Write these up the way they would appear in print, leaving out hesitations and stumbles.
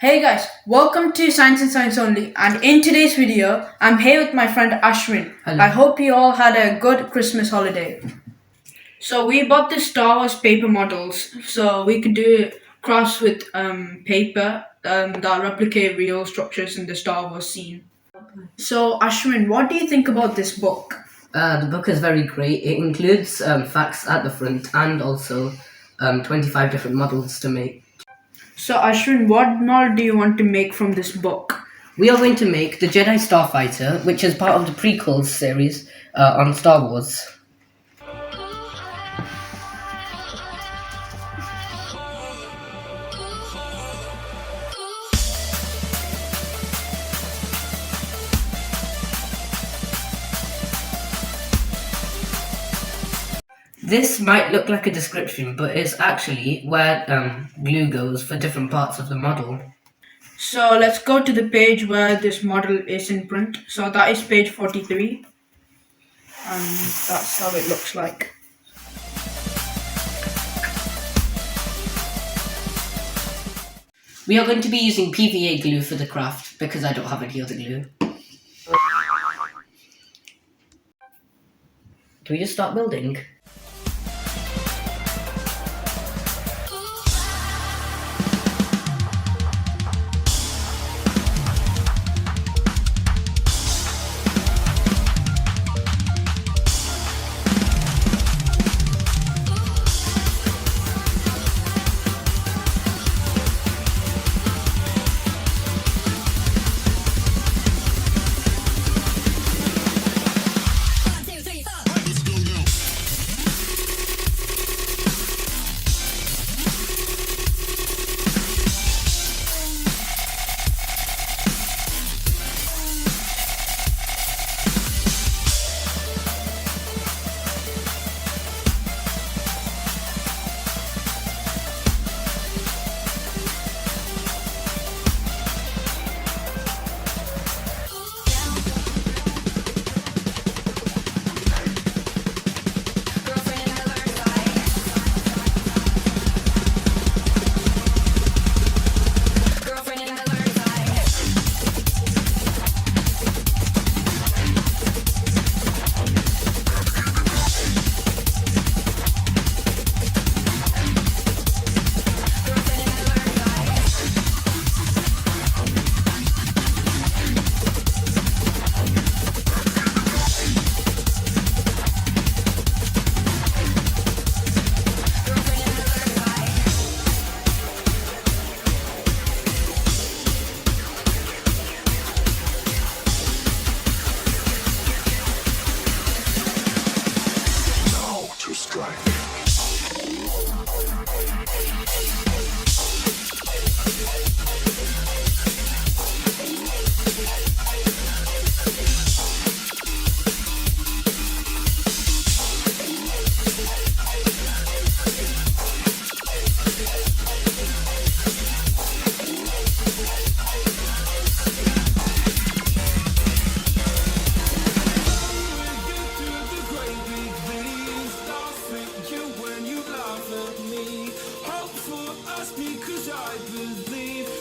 Hey guys, welcome to Science and Science Only, and in today's video, I'm here with my friend Ashwin. Hello. I hope you all had a good Christmas holiday. So we bought the Star Wars paper models, so we could do crafts with paper that replicate real structures in the Star Wars scene. So Ashwin, what do you think about this book? The book is very great. It includes facts at the front and also 25 different models to make. So Ashwin, what model do you want to make from this book? We are going to make the Jedi Starfighter, which is part of the prequels series on Star Wars. This might look like a description, but it's actually where glue goes for different parts of the model. So let's go to the page where this model is in print. So that is page 43. And that's how it looks like. We are going to be using PVA glue for the craft because I don't have any other glue. Can we just start building? Because I believe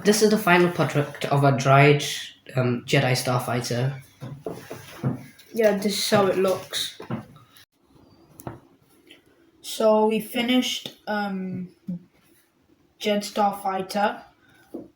This is the final project of a dried Jedi Starfighter. Yeah, this is how it looks. So we finished Jed Starfighter,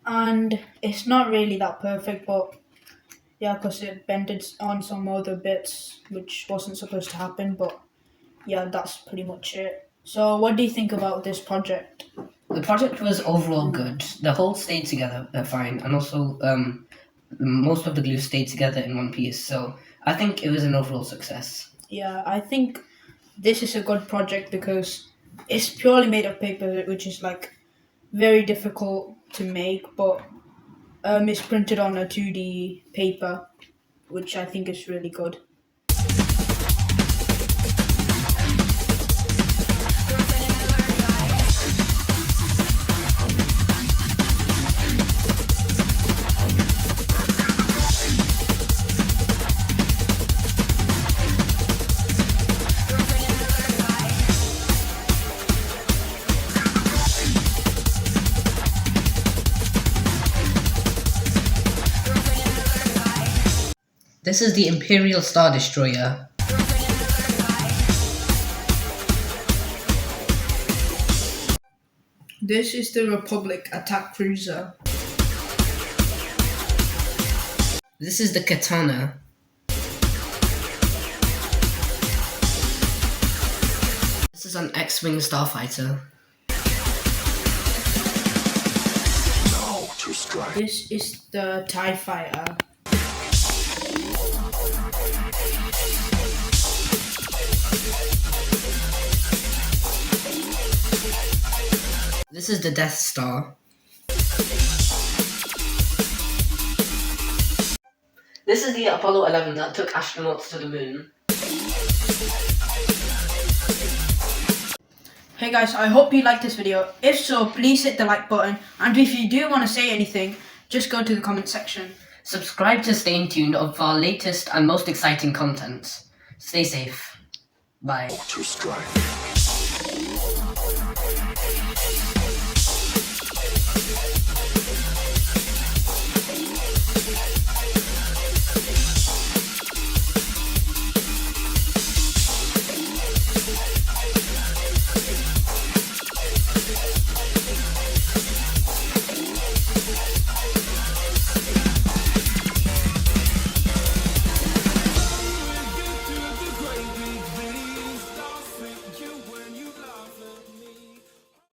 and it's not really that perfect, but yeah, because it bended on some other bits, which wasn't supposed to happen, but yeah, that's pretty much it. So, what do you think about this project? The project was overall good. The whole stayed together fine, and also most of the glue stayed together in one piece. So I think it was an overall success. Yeah, I think this is a good project because it's purely made of paper, which is like very difficult to make, but it's printed on a 2D paper, which I think is really good. This is the Imperial Star Destroyer. This is the Republic attack cruiser. This is the Khetanna. This is an X-Wing Starfighter. This is the TIE Fighter. This is the Death Star. This is the Apollo 11 that took astronauts to the moon. Hey guys, I hope you liked this video. If so, please hit the like button, and if you do want to say anything, just go to the comment section. Subscribe to stay in tuned of our latest and most exciting content. Stay safe. Bye. To strike.